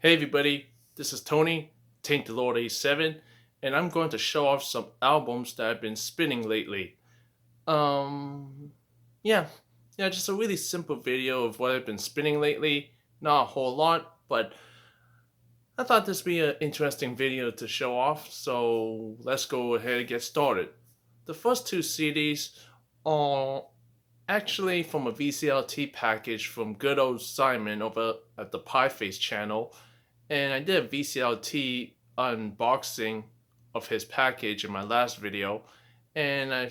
Hey everybody, this is Tony, Taint the Lord A7, and I'm going to show off some albums that I've been spinning lately. Um, yeah, just a really simple video of what I've been spinning lately. Not a whole lot, but I thought this would be an interesting video to show off, so let's go ahead and get started. The first two CDs are actually from a VCLT package from good old Simon over at the Pieface channel, and I did a VCLT unboxing of his package in my last video, and I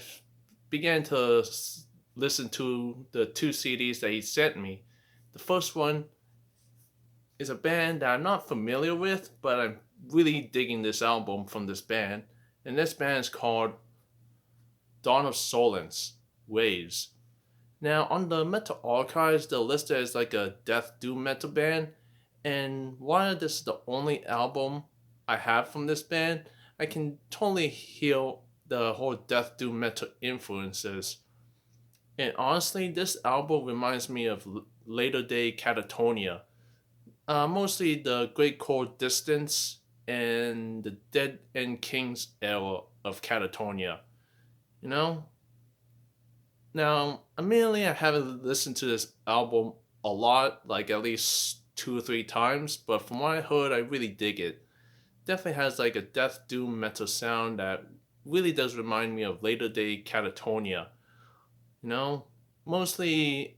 began to listen to the two CDs that he sent me. The first one is a band that I'm not familiar with, but I'm really digging this album from this band, and this band is called Dawn of Solence Waves. Now, on the Metal Archives, they're listed as like a death doom metal band, and while this is the only album I have from this band, I can totally hear the whole death doom metal influences. And honestly, this album reminds me of later day Catatonia, mostly the Great Cold Distance and the Dead End Kings era of Catatonia. You know, now, admittedly, I haven't listened to this album a lot, like at least two or three times, but from what I heard, I really dig it. Definitely has like a death doom metal sound that really does remind me of later day Catatonia. You know, mostly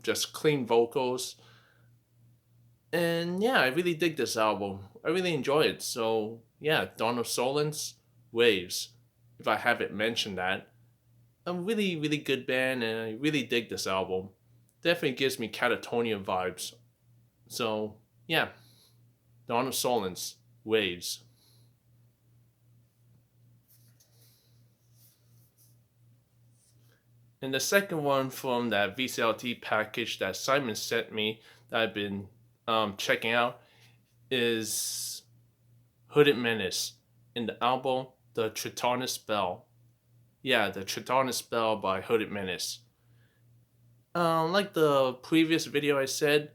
just clean vocals, and yeah, I really dig this album. I really enjoy it. So yeah, Dawn of Solence, Waves. If I haven't mentioned that, a really, really good band, and I really dig this album. Definitely gives me Catatonia vibes. So, yeah, Dawn of Solence, Waves. And the second one from that VCLT package that Simon sent me that I've been checking out is Hooded Menace in the album The Tritonus Bell. Yeah, The Tritonus Bell by Hooded Menace. Like the previous video I said,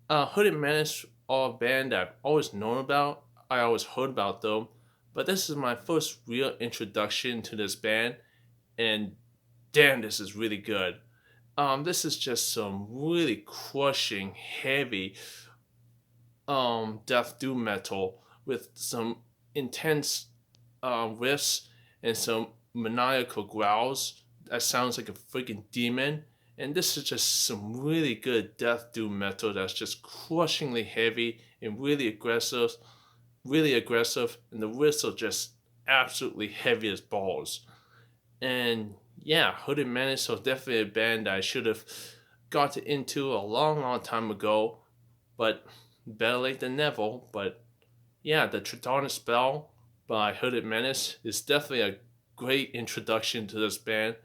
Hooded Menace are a band that I've always known about. I always heard about them, but this is my first real introduction to this band, and damn, this is really good. This is just some really crushing, heavy, death doom metal with some intense riffs and some maniacal growls that sounds like a freaking demon. And this is just some really good death doom metal that's just crushingly heavy and really aggressive, and the riffs are just absolutely heavy as balls. And yeah, Hooded Menace was definitely a band that I should have got into a long, long time ago, but better late than never. But yeah, the Tritonus Spell by Hooded Menace is definitely a great introduction to this band,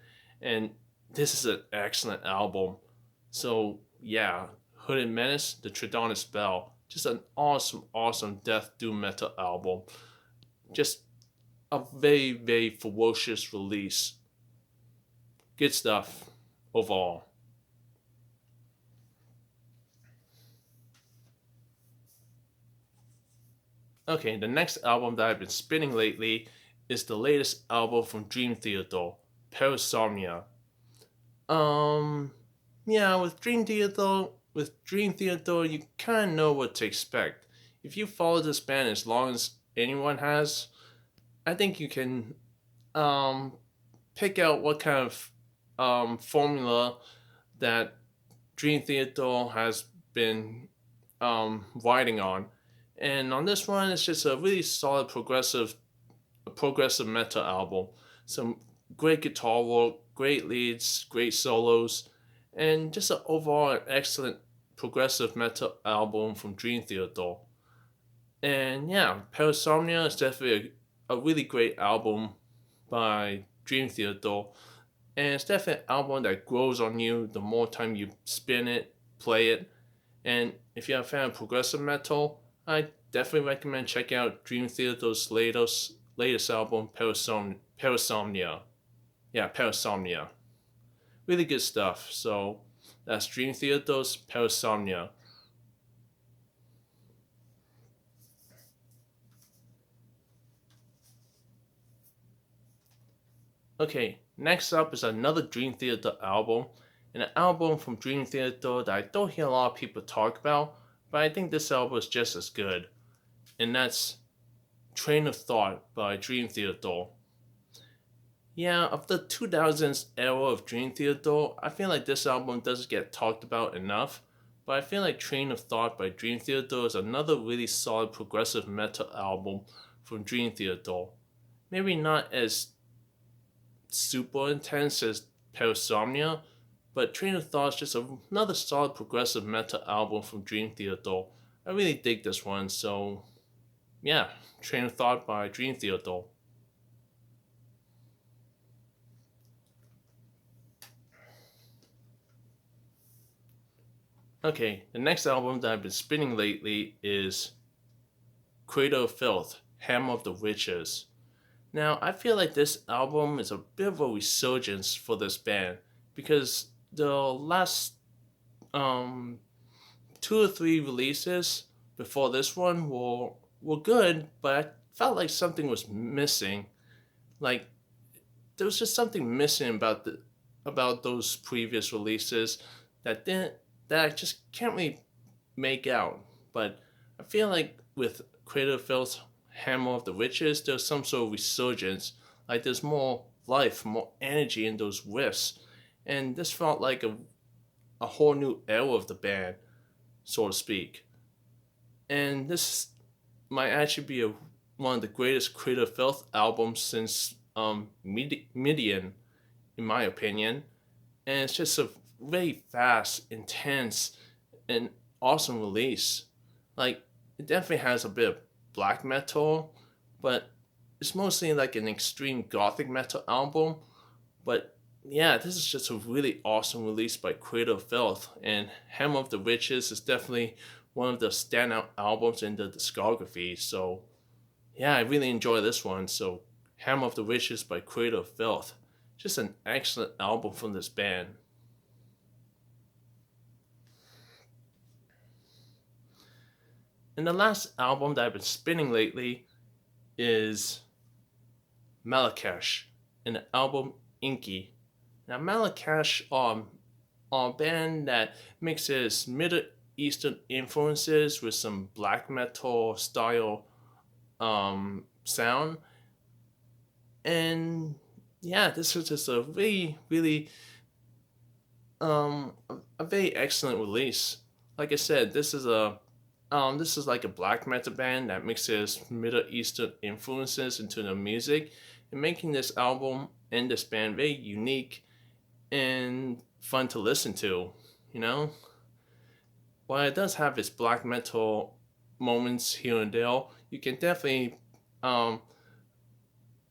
and this is an excellent album. So yeah, Hooded Menace, the Tritonus Spell, just an awesome, awesome death doom metal album. Just a very, very ferocious release. Good stuff overall. Okay, the next album that I've been spinning lately is the latest album from Dream Theater, Parasomnia. Um, yeah, with Dream Theater, you kind of know what to expect. If you follow this band as long as anyone has, I think you can um pick out what kind of formula that Dream Theater has been riding on. And on this one, it's just a really solid progressive metal album. Some great guitar work, great leads, great solos, and just an overall excellent progressive metal album from Dream Theater. And yeah, Parasomnia is definitely a really great album by Dream Theater. And it's definitely an album that grows on you the more time you spin it, play it. And if you're a fan of progressive metal, I definitely recommend checking out Dream Theater's latest album, Parasomnia. Yeah, Parasomnia. Really good stuff. So that's Dream Theater's Parasomnia. Okay, next up is another Dream Theater album, and an album from Dream Theater that I don't hear a lot of people talk about, but I think this album is just as good, and that's Train of Thought by Dream Theater. Yeah, of the 2000s era of Dream Theater, I feel like this album doesn't get talked about enough, but I feel like Train of Thought by Dream Theater is another really solid progressive metal album from Dream Theater. Maybe not as super intense as Parasomnia, but Train of Thought is just another solid progressive metal album from Dream Theater. I really dig this one, so yeah, Train of Thought by Dream Theater. Okay, the next album that I've been spinning lately is Cradle of Filth, Hammer of the Witches. Now, I feel like this album is a bit of a resurgence for this band because the last um, two or three releases before this one were good, but I felt like something was missing. Like there was just something missing about those previous releases that didn't that I just can't really make out. But I feel like with Cradle of Filth, Hammer of the Witches, there's some sort of resurgence. Like there's more life, more energy in those riffs, and this felt like a whole new era of the band, so to speak. And this might actually be one of the greatest Cradle of Filth albums since Midian, in my opinion. And it's just a very fast, intense, and awesome release. Like it definitely has a bit of black metal, but it's mostly like an extreme gothic metal album. But yeah, this is just a really awesome release by Cradle of Filth, and Hammer of the Witches is definitely one of the standout albums in the discography. So yeah, I really enjoy this one. So Hammer of the Witches by Cradle of Filth, just an excellent album from this band. And the last album that I've been spinning lately is Malakesh, and the album Inky. Now Malakesh are a band that mixes Middle Eastern influences with some black metal style sound. And yeah, this is just a really a very excellent release. Like I said, this is like a black metal band that mixes Middle Eastern influences into the music, and making this album and this band very unique and fun to listen to. You know, while it does have its black metal moments here and there, you can um,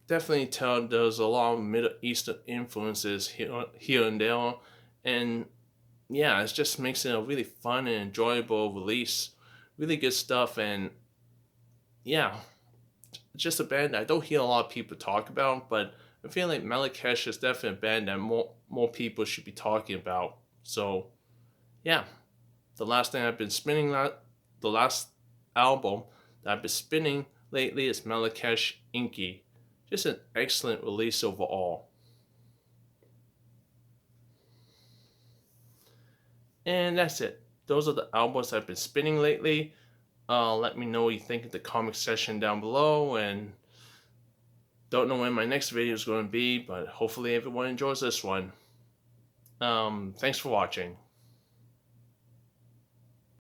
definitely tell there's a lot of Middle Eastern influences here and there, and yeah, it just makes it a really fun and enjoyable release. Really good stuff, and yeah, just a band I don't hear a lot of people talk about, but I feel like Malakesh is definitely a band that more people should be talking about. So yeah, the last thing I've been spinning the last album that I've been spinning lately is Malakesh Inky. Just an excellent release overall. And that's it. Those are the albums I've been spinning lately. Let me know what you think in the comment section down below. And don't know when my next video is going to be, but hopefully everyone enjoys this one. Thanks for watching.